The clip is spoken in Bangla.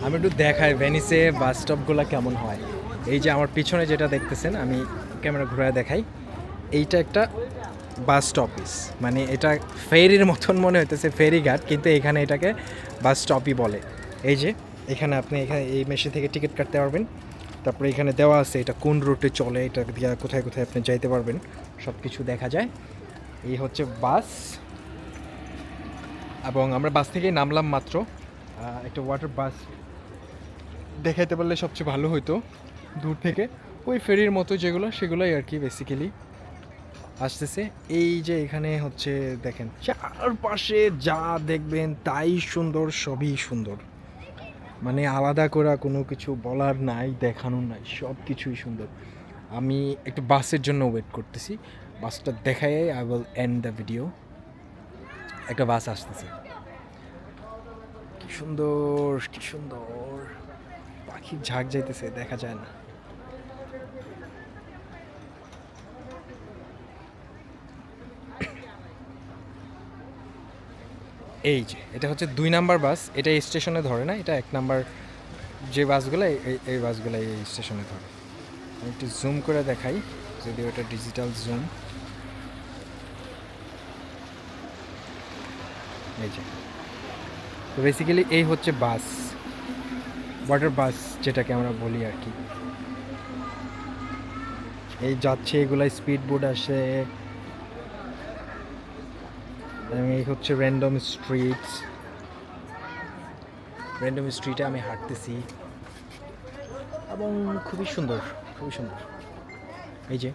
আমি একটু দেখাই ভেনিসে বাস স্টপগুলো কেমন হয়। এই যে আমার পিছনে যেটা দেখতেছেন, আমি ক্যামেরা ঘুরে দেখাই। এইটা একটা বাস স্টপিস, মানে এটা ফেরির মতন মনে হইতেছে, ফেরি ঘাট, কিন্তু এখানে এটাকে বাস স্টপই বলে। এই যে এখানে আপনি এখানে এই মেশিন থেকে টিকিট কাটতে পারবেন। তারপরে এখানে দেওয়া আছে এটা কোন রুটে চলে, এটা দিয়ে কোথায় কোথায় আপনি যাইতে পারবেন, সব কিছু দেখা যায়। এই হচ্ছে বাস, এবং আমরা বাস থেকেই নামলাম মাত্র। একটা ওয়াটার বাস দেখাইতে পারলে সবচেয়ে ভালো হতো দূর থেকে। ওই ফেরির মতো যেগুলো, সেগুলোই আর কি বেসিক্যালি আসতেছে। এই যে এখানে হচ্ছে দেখেন চারপাশে যা দেখবেন তাই সুন্দর, সবই সুন্দর, মানে আলাদা করে কোনো কিছু বলার নাই, দেখানোর নাই, সব কিছুই সুন্দর। আমি একটু বাসের জন্য ওয়েট করতেছি, বাসটা দেখাই I will end the video. একটা বাস আসতেছে, কি সুন্দর কি সুন্দর, পাখির ঝাঁক যাইতেছে, দেখা যায় না। এই যে এটা হচ্ছে 2 নাম্বার বাস, এটা এই স্টেশনে ধরে না, এটা 1 নাম্বার যে বাসগুলো, এই বাসগুলো এই স্টেশনে ধরে। আমি একটু জুম করে দেখাই, যদিও এটা ডিজিটাল জুম। এই যে, তো বেসিক্যালি এই হচ্ছে বাস, ওয়াটার বাস যেটাকে আমরা বলি আর কি। এই যাচ্ছে, এগুলাই স্পিড বোট আসে। এই হচ্ছে র্যান্ডম স্ট্রিটস, র্যান্ডম স্ট্রিটে আমি হাঁটতেছি, এবং খুবই সুন্দর, খুবই সুন্দর। এই যে